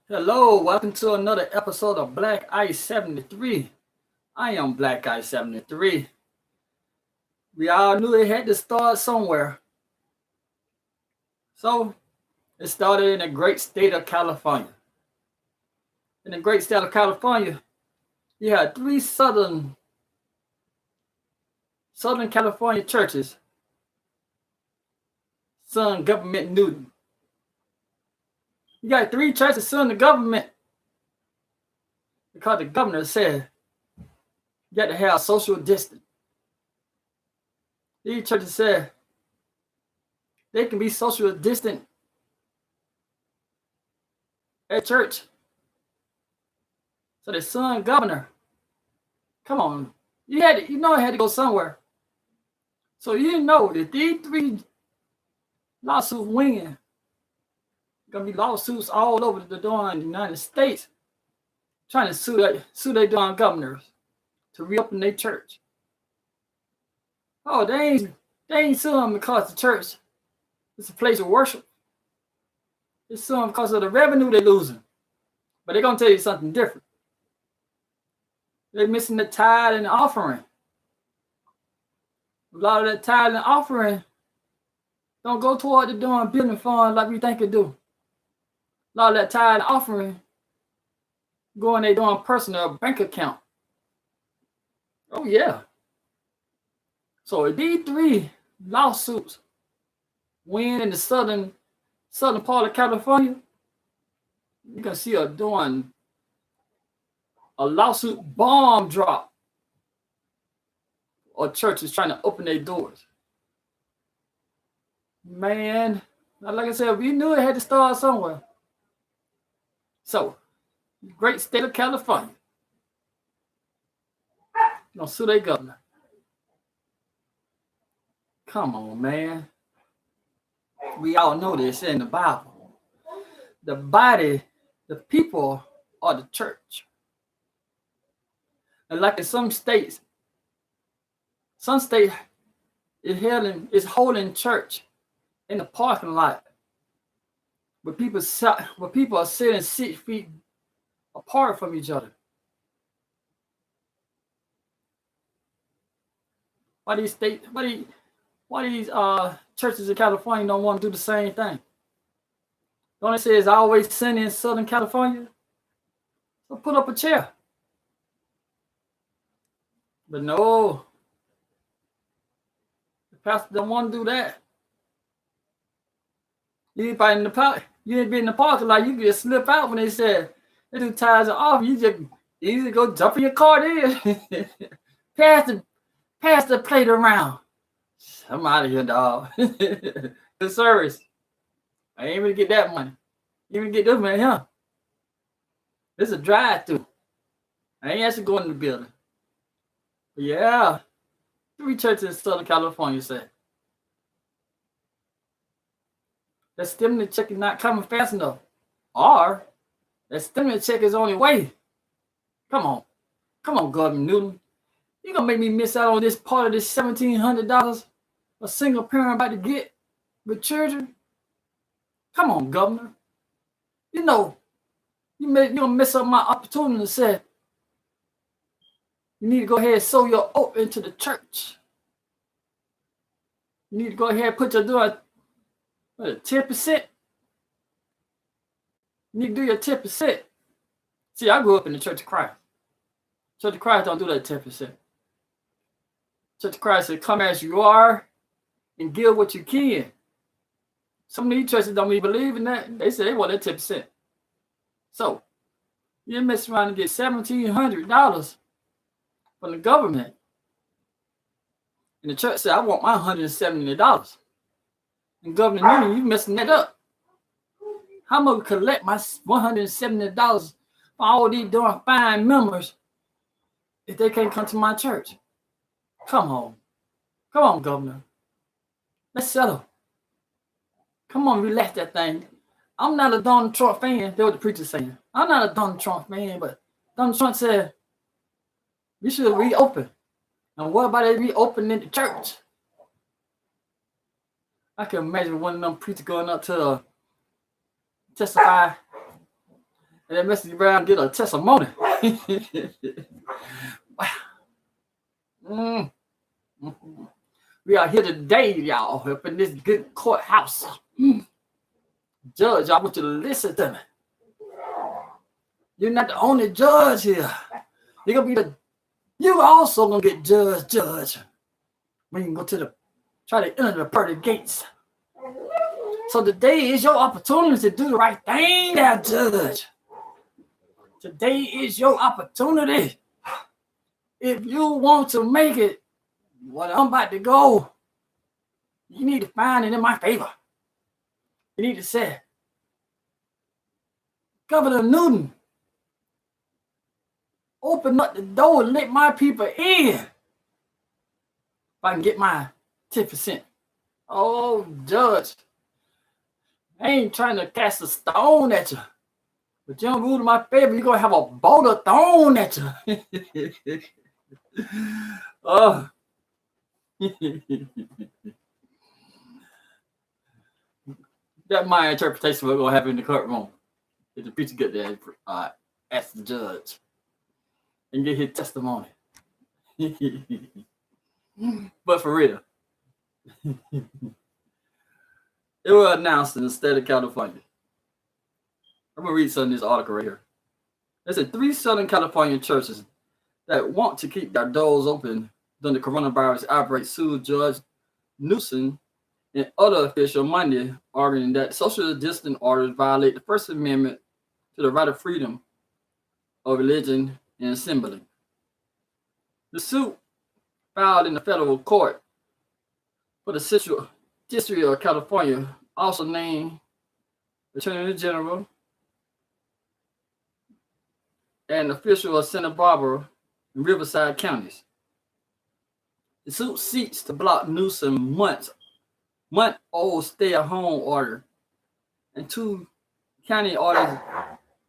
Hello, welcome to another episode of Black Ice 73. I am Black Ice 73. We all knew it had to start somewhere. So it started in the great state of California. In the great state of California, you had three Southern California churches, Sun Government Newton. You got three churches suing the government because the governor said you got to have social distance. These churches said they can be social distant at church. So the son governor, come on, you know it had to go somewhere. So you know that these three lawsuits win. Gonna be lawsuits all over the darn United States trying to sue their darn governors to reopen their church. Oh, they ain't suing because the church is a place of worship. They're suing because of the revenue they're losing. But they're gonna tell you something different. They're missing the tithe and the offering. A lot of that tithe and offering don't go toward the darn building fund like we think it do. A lot of that tithe and offering go in their darn personal bank account. Oh yeah. So if these three lawsuits win in the southern part of California, you're gonna see a lawsuit bomb drop, or churches trying to open their doors. Man, like I said, we knew it had to start somewhere. So, great state of California, gonna sue their governor. Come on, man. We all know this in the Bible. The body, the people are the church. And like in some states is holding church in the parking lot where people are sitting 6 feet apart from each other. Why these churches in California don't want to do the same thing? Don't it say it's always sunny in Southern California? So put up a chair. But no, the pastor don't want to do that. You ain't been in the parking lot, you can just slip out when they said they do tithes off. You just easily go jump in your car there. pass the plate around. I'm out of here, dog. Good service. I ain't even get that money. You even get this money, huh? This is a drive-through. I ain't actually going to the building. But yeah, three churches in Southern California said that stimulus check is not coming fast enough. Or that stimulus check is on the way. Come on, Governor Newsom. You gonna make me miss out on this part of this $1,700 a single parent about to get with children? Come on, Governor. You know, you're gonna mess up my opportunity to say you need to go ahead and sow your oat into the church. You need to go ahead and put your 10%. You need to do your 10%. See, I grew up in the Church of Christ. Church of Christ don't do that 10%. Church of Christ said, come as you are and give what you can. Some of these churches don't even believe in that. They say they want that 10%. So, you mess around and get $1,700 from the government. And the church said, I want my $170. And Governor Newsom, you messing that up. How am I going to collect my $170 for all these darn fine members if they can't come to my church? Come on, Governor. Let's settle. Come on, relax that thing. I'm not a Donald Trump fan. That's what the preacher's saying. I'm not a Donald Trump fan, but Donald Trump said we should reopen. And what about it reopening the church? I can imagine one of them preachers going up to testify And then message around get a testimony. Mm. We are here today, y'all, up in this good courthouse. Judge, I want you to listen to me. You're not the only judge here. You're gonna be you also gonna get judged when you go to try to enter the pearly gates. So today is your opportunity to do the right thing now, Judge. Today is your opportunity. If you want to make it, what I'm about to go, you need to find it in my favor. You need to say, Governor Newsom, open up the door and let my people in. If I can get my 10%. Oh, Judge, I ain't trying to cast a stone at you. But you don't rule in my favor, you're going to have a boulder thrown at you. Oh. That's my interpretation of what's going to happen in the courtroom. If the preacher get there, ask the judge and get his testimony. But for real, it was announced in the state of California. I'm going to read some of this article right here. There's 3 Southern California churches that want to keep their doors open during the coronavirus outbreak sued Judge Newsom and other officials Monday, arguing that social distancing orders violate the First Amendment to the right of freedom of religion and assembly. The suit, filed in the federal court for the Central District of California, also named Attorney General and official of Santa Barbara and Riverside counties. The suit seeks to block Newsom's month-old stay-at-home order and 2 county orders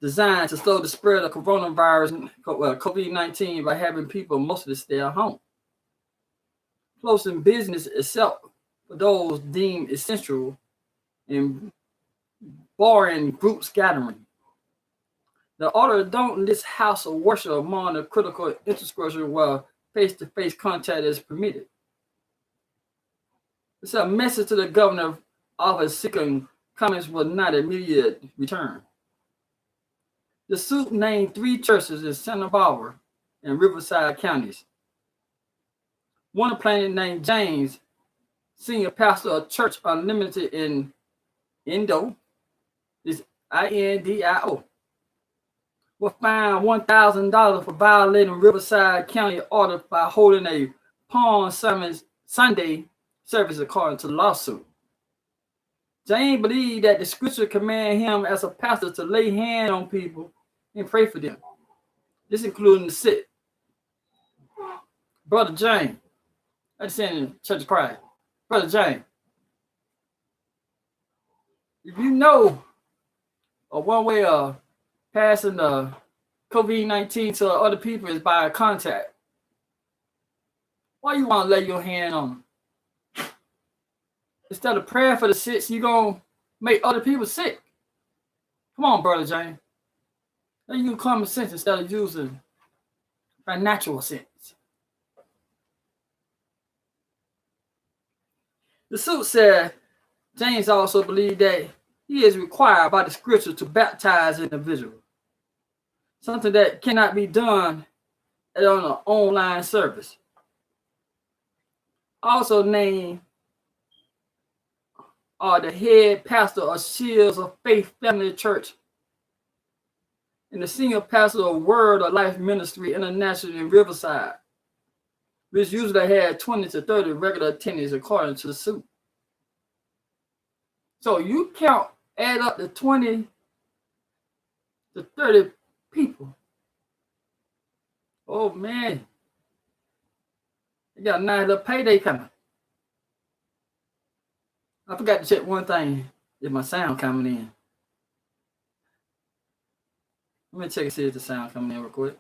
designed to slow the spread of coronavirus, COVID-19, by having people mostly stay at home, closing business except for those deemed essential, and barring groups gathering. The order don't list house of worship among the critical infrastructure where face-to-face contact is permitted. It's a message to the governor's office seeking comments will not immediate return. The suit named 3 churches in Santa Barbara and Riverside counties. One plaintiff named James, senior pastor of Church Unlimited in Indo, is INDIO, was fined $1,000 for violating Riverside County order by holding a Palm Sunday service, according to the lawsuit. James believed that the scripture command him as a pastor to lay hand on people and pray for them. This including the sick. Brother James, I just in Church of Christ. Brother James, if you know one way of passing the COVID-19 to other people is by contact, why you want to lay your hand on them? Instead of praying for the sick, you're going to make other people sick. Come on, Brother James. Let you use common sense instead of using natural sense. The suit said James also believed that he is required by the scripture to baptize individuals, something that cannot be done on an online service. Also named the head pastor of Shields of Faith Family Church and the senior pastor of Word of Life Ministry International in Riverside, which usually had 20 to 30 regular attendees according to the suit. So you add up the 20 to 30 people. Oh man, you got a nice little payday coming. I forgot to check one thing. Is my sound coming in? Let me check and see if the sound coming in real quick.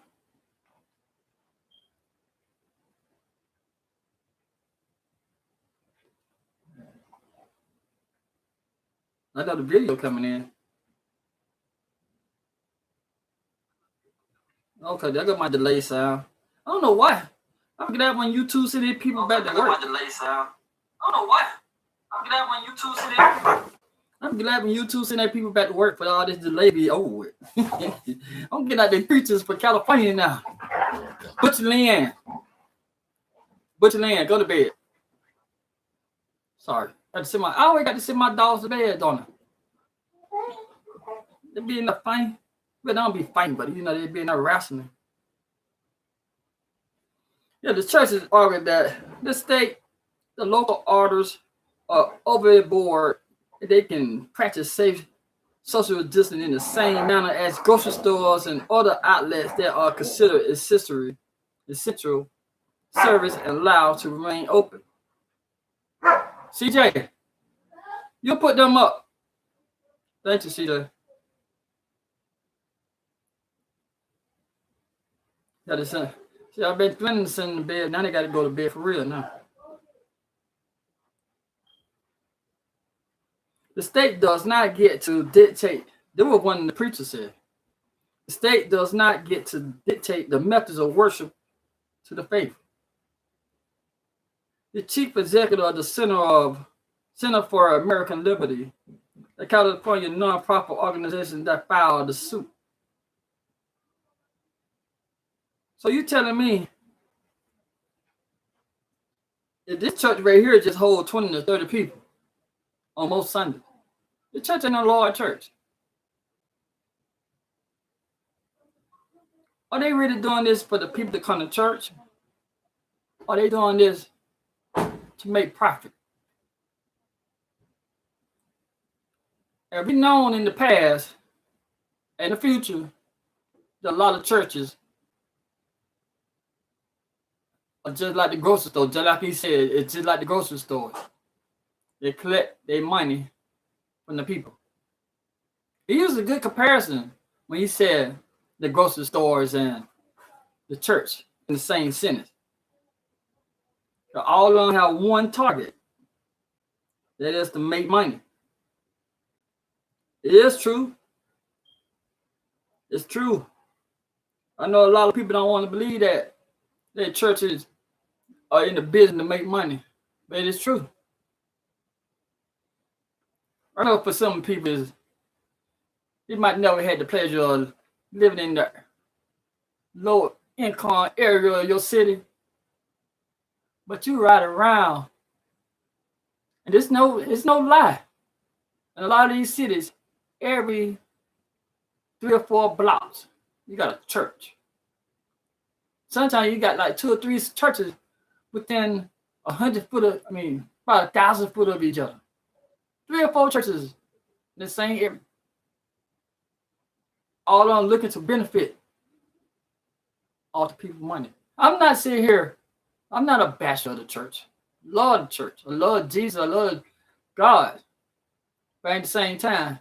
I got the video coming in. Okay, there go my delay sound. I don't know why. I'm glad when YouTube send these people back to work. My delay sound. I don't know why. I'm glad when YouTube send their people back to work for all this delay be over with. I'm getting out the preachers for California now. Butcher Leanne, go to bed. Sorry, I always got to send my dogs to bed, don't I? They be in the fight, but they don't be fighting, but they be in there wrestling. Yeah, the churches argue that the state, the local orders are overboard. They can practice safe social distancing in the same manner as grocery stores and other outlets that are considered essential service and allowed to remain open. CJ, you put them up. Thank you, CJ. See, I've been planning to send them to bed. Now they got to go to bed for real now. The state does not get to dictate. This was one the preacher said. The state does not get to dictate the methods of worship to the faithful. The chief executive of the Center for American Liberty, the California nonprofit organization that filed the suit. So you telling me if this church right here just hold 20 to 30 people on most Sundays, the church ain't a large church. Are they really doing this for the people to come to church? Are they doing this to make profit? And we known in the past and the future that a lot of churches are just like the grocery store. Just like he said, it's just like the grocery store. They collect their money from the people. He used a good comparison when he said the grocery stores and the church in the same sentence. They all of them have one target. That is to make money. It is true. It's true. I know a lot of people don't want to believe that churches are in the business to make money, but it is true. I know for some people, you might never had the pleasure of living in the low income area of your city, but you ride around, and it's no lie. In a lot of these cities, every 3 or 4 blocks, you got a church. Sometimes you got like 2 or 3 churches within 100 foot of, about 1,000 foot of each other. 3 or 4 churches in the same area. All of them looking to benefit all the people's money. I'm not sitting here, I'm not a basher of the church. I love the church. I love Jesus. I love God. But at the same time,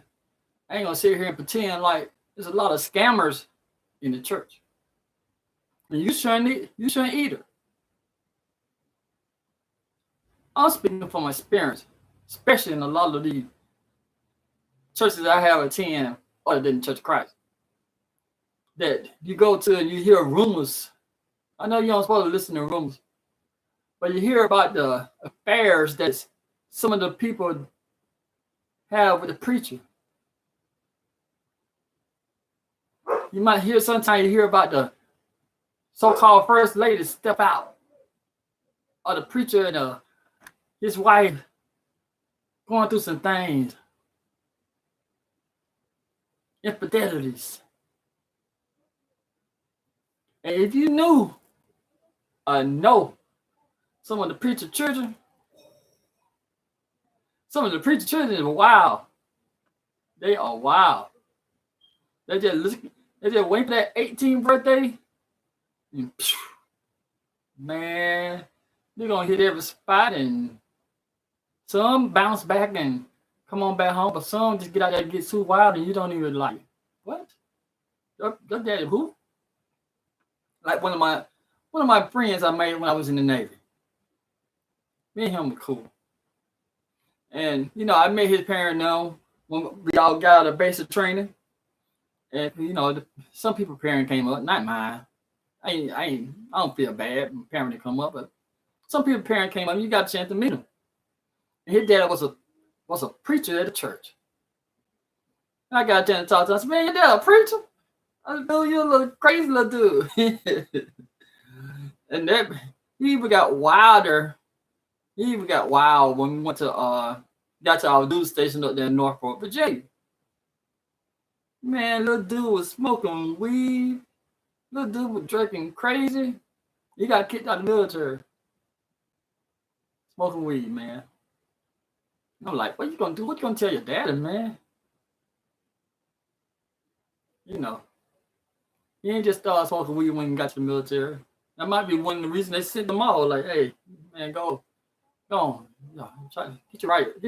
I ain't gonna sit here and pretend like there's a lot of scammers in the church. And you shouldn't either. I'm speaking from experience, especially in a lot of these churches I have attended other than Church of Christ. That you go to and you hear rumors. I know you're not supposed to listen to rumors, but you hear about the affairs that some of the people have with the preacher. You might hear sometimes you hear about the so-called first lady step out, or the preacher and his wife going through some things, infidelities. And if you know some of the preacher children, are wild. They are wild. They just wait for that 18th birthday. And, man, they're gonna hit every spot, and some bounce back and come on back home, but some just get out there and get too wild, and you don't even like what? Your daddy who? Like one of my friends I made when I was in the Navy. Me and him were cool. And I made his parents know when we all got out of basic training. And some people parent came up, not mine. I don't feel bad parent to come up, but some people parent came up. You got a chance to meet him. And his dad was a preacher at the church. And I got a chance to talk to him. I said, man, your dad a preacher? I said, you're a little crazy little dude. And that he even got wilder. He even got wild when we went to got to our news station up there in Norfolk, Virginia. Man, little dude was smoking weed. Little dude was drinking crazy. He got kicked out of the military. Smoking weed, man. I'm like, what you gonna do? What you gonna tell your daddy, man? He ain't just started smoking weed when he got to the military. That might be one of the reasons they sent them all. Like, hey, man, go on. Try to get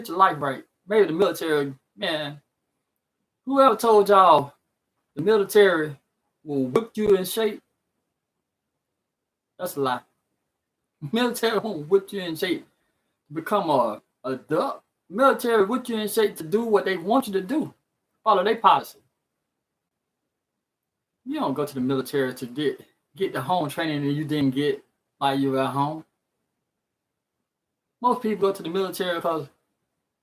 your life right. Maybe the military, man. Whoever told y'all the military will whip you in shape? That's a lie. The military won't whip you in shape to become a adult. The military whip you in shape to do what they want you to do. Follow their policy. You don't go to the military to get the home training that you didn't get while you were at home. Most people go to the military because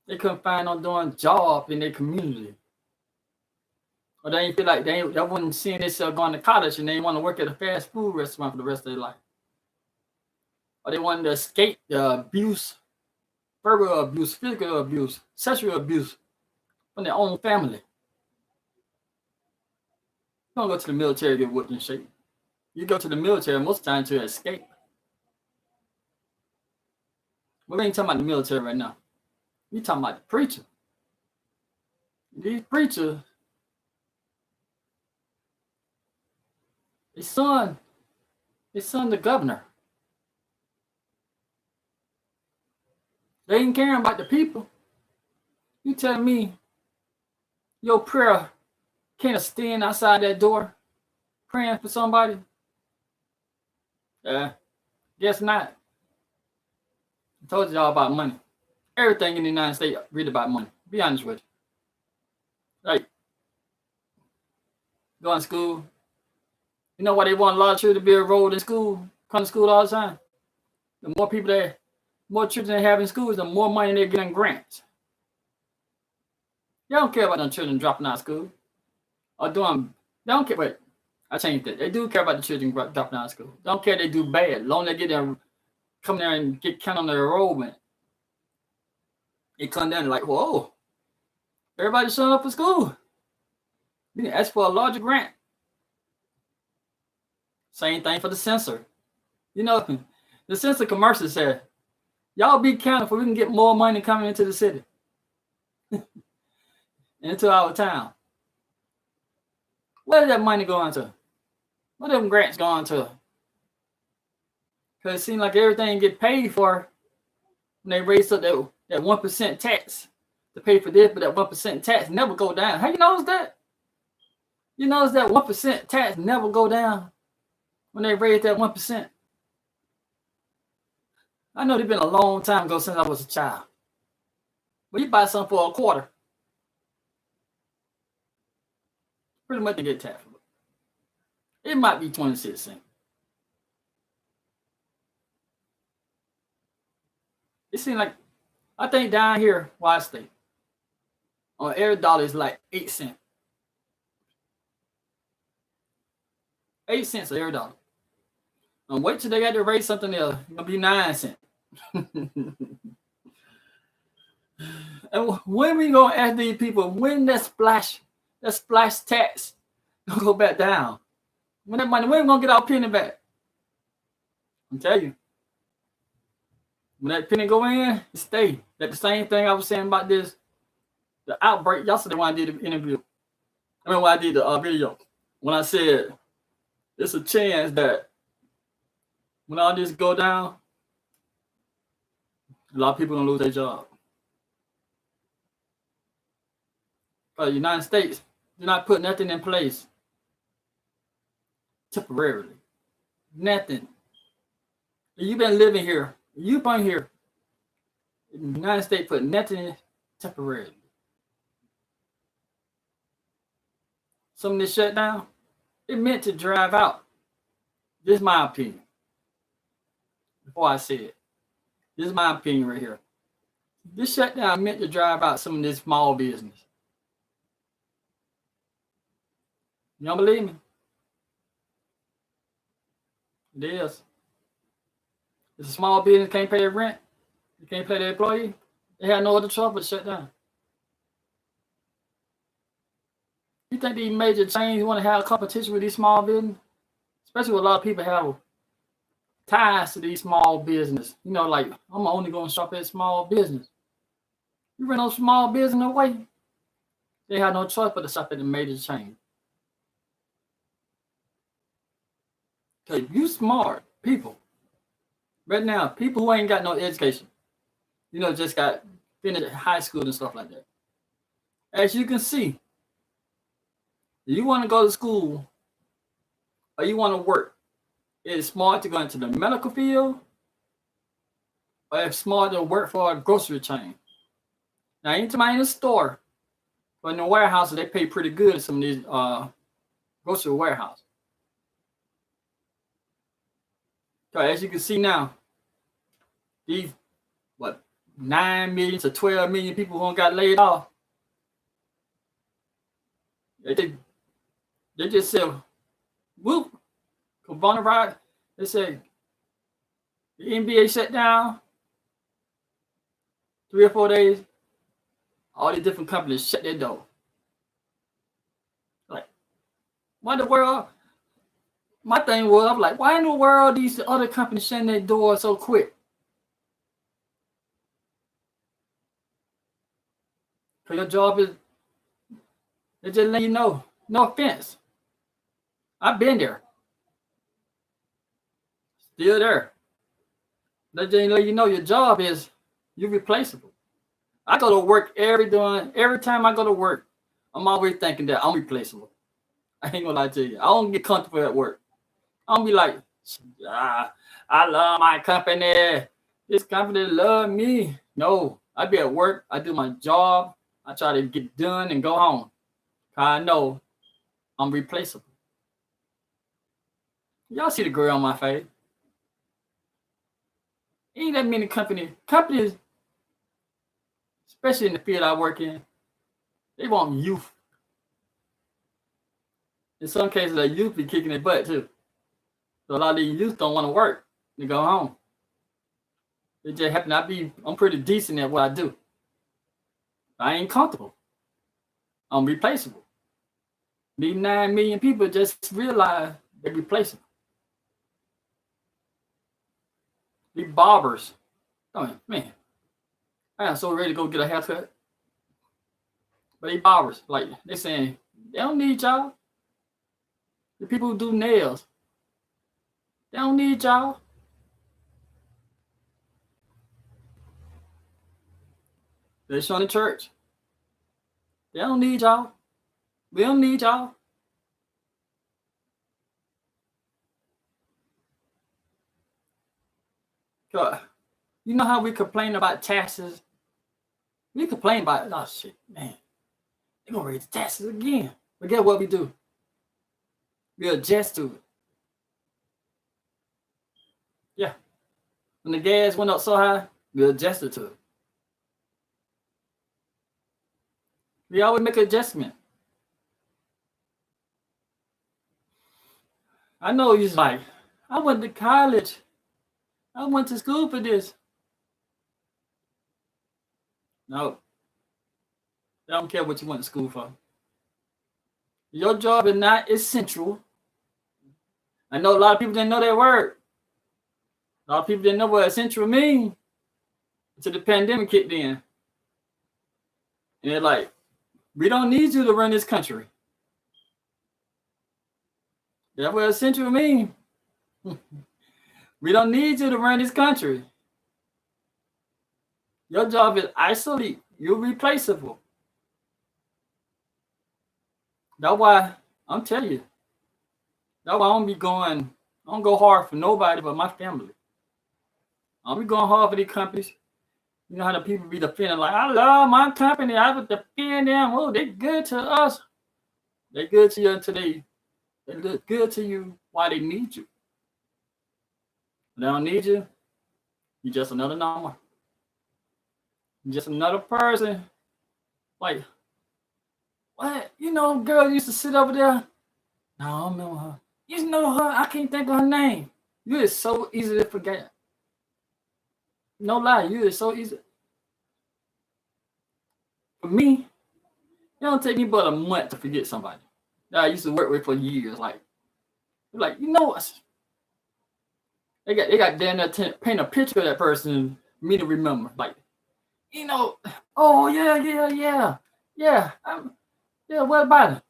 they couldn't find no doing job in their community. Or they feel like they wouldn't see themselves going to college and they want to work at a fast food restaurant for the rest of their life. Or they wanted to escape the abuse, verbal abuse, physical abuse, sexual abuse from their own family. You don't go to the military to get whipped in shape. You go to the military most of the time to escape. We ain't talking about the military right now. We talking about the preacher. These preachers, his son, the governor. They ain't caring about the people. You telling me your prayer can't stand outside that door praying for somebody? Guess not. I told y'all about money. Everything in the United States read about money. Be honest with you. Like, going to school. You know why they want a lot of children to be enrolled in school? Come to school all the time. The more children they have in schools, the more money they're getting grants. They don't care about them children dropping out of school. Or they don't care. Wait, I changed that. They do care about the children dropping out of school. They don't care if they do bad. As long as they get them, come there and get count on their enrollment. They come down and like, whoa, everybody's showing up for school. You can ask for a larger grant. Same thing for the censor. The censor commercial said, y'all be counting for we can get more money coming into the city. Into our town. Where's that money going to? What are them grants going to? Because it seems like everything get paid for when they raise up that 1% tax to pay for this, but that 1% tax never go down. How you notice that? You notice that 1% tax never go down when they raise that 1%? I know it's been a long time ago since I was a child. But you buy something for a quarter, pretty much to get taxed. It might be 26 cents. It seems like, I think down here where I stay, on every dollar is like 8 cents. 8 cents every dollar. And wait till they got to raise something else. It's gonna be 9 cents. And when we gonna ask these people when that splash tax gonna go back down? When that money, when we gonna get our penny back? I'm telling you. When that penny go in, it stay. That's the same thing I was saying about the outbreak yesterday when I did the interview. When I did the video. When I said there's a chance that when all this go down, a lot of people gonna lose their job. But the United States do not put nothing in place temporarily. Nothing. You've been living here. You've been here. The United States put nothing in temporarily. some of this shutdown, it meant to drive out. This is my opinion. Before I say it, this is my opinion right here. This shutdown meant to drive out some of this small business. You don't believe me? It is. If a small business can't pay their rent, they can't pay their employee, they have no other choice but to shut down. You think these major chains want to have competition with these small business? Especially when a lot of people have ties to these small business. You know, like, I'm only going to shop at small business. You run those small business away, they have no choice but to shop at the major chain. Because you smart people. Right now, people who ain't got no education, you know, just got finished high school and stuff like that. As you can see, if you want to go to school or you want to work, it is smart to go into the medical field or it's smart to work for a grocery chain. Now, anytime in the store, but in the warehouses, they pay pretty good in some of these grocery warehouses. So as you can see now, these 9 million to 12 million people who got laid off. They just said, whoop, coronavirus. They said the NBA shut down 3 or 4 days. All these different companies shut their door. Like, what in the world? My thing was, I'm like, why in the world these other companies shutting their doors so quick? Because your job is, they just let you know. No offense. I've been there. Still there. They just let you know your job is, you're replaceable. I go to work every time I go to work, I'm always thinking that I'm replaceable. I ain't gonna lie to you. I don't get comfortable at work. I don't be like, I love my company. This company love me. No, I be at work. I do my job. I try to get done and go home. I know I'm replaceable. Y'all see the grin on my face. Ain't that many companies, especially in the field I work in, they want youth. In some cases, the youth be kicking their butt too. So a lot of these youth don't want to work. They go home. It just happen I'm pretty decent at what I do. I ain't comfortable. I'm replaceable. These 9 million people just realize they're replaceable. These barbers. Oh, man. I am so ready to go get a haircut. But these barbers, like, they saying, they don't need y'all. The people who do nails, they don't need y'all. They're showing the church. They don't need y'all. We don't need y'all. You know how we complain about taxes? We complain about, oh shit, man, they're gonna raise the taxes again. But guess what we do? We adjust to it. Yeah. When the gas went up so high, we adjusted to it. We always make an adjustment. I know he's like, I went to college. I went to school for this. No. I don't care what you went to school for. Your job is not essential. I know a lot of people didn't know that word. A lot of people didn't know what essential means until the pandemic kicked in. And they're like, we don't need you to run this country. That's what essential means. We don't need you to run this country. Your job is isolate. You're replaceable. That's why I'm telling you. That's why I don't go hard for nobody but my family. I don't be going hard for these companies. You know how the people be defending, like, I love my company. I would defend them. Oh, they're good to us. They good to you until they look good to you while they need you. They don't need you. You're just another number. You're just another person. Like, what? You know, girl used to sit over there. No, I don't know her. You know her. I can't think of her name. You is so easy to forget. No lie, you is so easy. For me, it don't take me but a month to forget somebody that I used to work with for years. Like you know what? They got down there paint a picture of that person for me to remember. Like, you know, oh yeah. Yeah, what about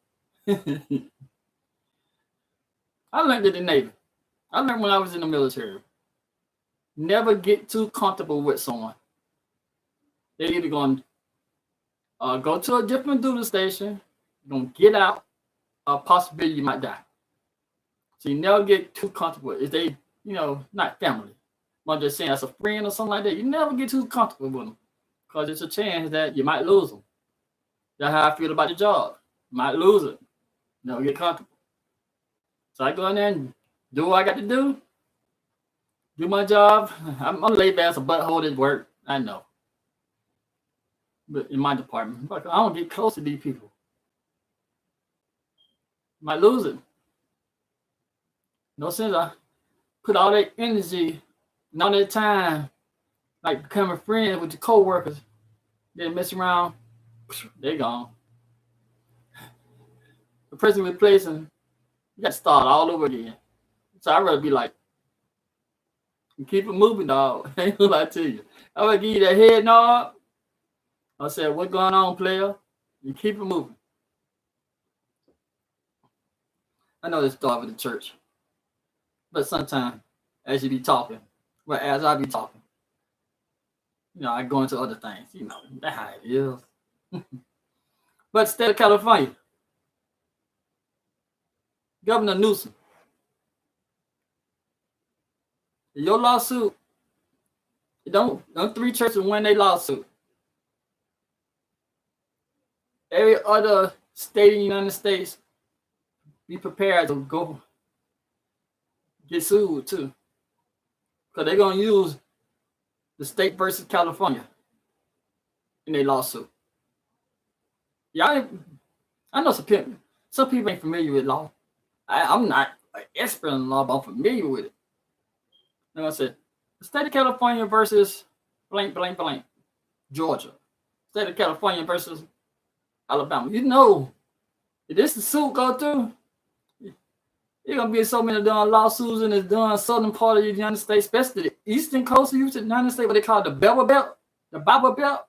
it? I learned it in the Navy. I learned when I was in the military. Never get too comfortable with someone. They're either going to go to a different duty station, going to get out, a possibility you might die. So you never get too comfortable. If they, not family, I'm just saying as a friend or something like that, you never get too comfortable with them because there's a chance that you might lose them. That's how I feel about the job. Might lose it. Never get comfortable. So I go in there and do what I got to do my job. I'm laid back as a butthole at work. I know. But in my department, I don't get close to these people. Might lose it. No sense I put all that energy and all that time, like becoming friends with your coworkers, then mess around, they gone. The person replacing, you got to start all over again. So I'd rather be like, keep it moving, dog. I ain't gonna lie to you. I would give you that head nod. I said, what's going on, player? You keep it moving. I know this start with the church. But sometimes, as you be talking, as I be talking, I go into other things. That's how it is. But state of California, Governor Newsom, your lawsuit, don't 3 churches win their lawsuit. Every other state in the United States, be prepared to go get sued too. Because they're going to use the state versus California in their lawsuit. Yeah, I know some people ain't familiar with law. I'm not an expert in law, but I'm familiar with it. I said, the state of California versus blank, Georgia. State of California versus Alabama. If this suit go through, there's going to be so many lawsuits in the southern part of the United States, especially the eastern coast of the United States, what they call the Bible Belt,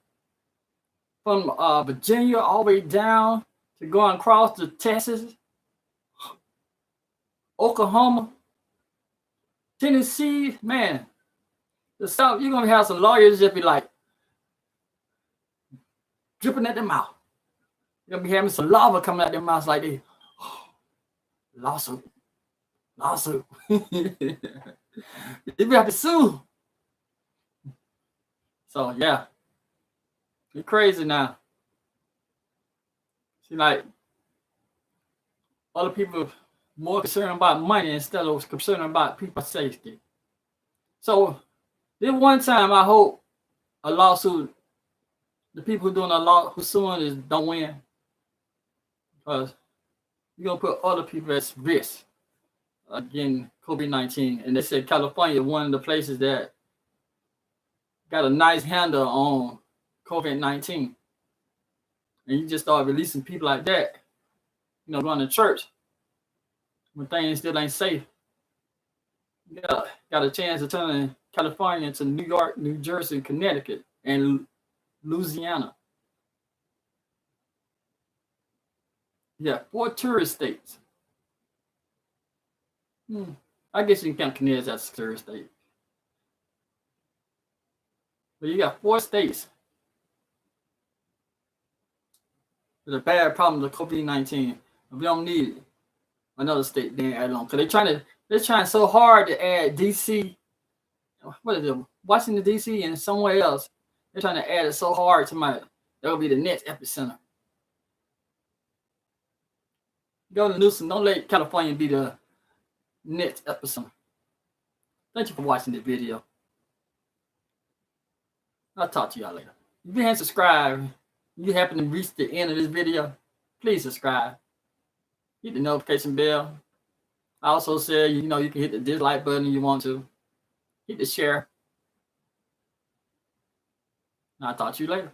from Virginia all the way down to going across to Texas, Oklahoma, Tennessee. Man, the South, you're going to have some lawyers just be like dripping at their mouth. You're going to be having some lava coming out their mouths like this. Lawsuit. You have to sue. So yeah, you're crazy now. See, like other people more concerned about money instead of concerned about people's safety. So this one time, I hope a lawsuit, the people who's suing is don't win, because you're gonna put other people at risk. Again, COVID-19, and they said California is one of the places that got a nice handle on COVID-19, and you just start releasing people like that, going to church when things still ain't safe. You got a chance to turn California into New York, New Jersey, Connecticut, and Louisiana. Yeah, 4 tourist states. I guess you can count Connecticut as a tourist state. But you got 4 states with a bad problem with COVID-19. We don't need another state then add on, because they're trying so hard to add DC. What is it? Washington DC and somewhere else. They're trying to add it so hard to that'll be the next epicenter. Governor Newsom, don't let California be the next episode. Thank you for watching this video. I'll talk to y'all later. If you haven't subscribed, you happen to reach the end of this video, please subscribe. Hit the notification bell. I also said, you can hit the dislike button if you want to. Hit the share. I'll talk to you later.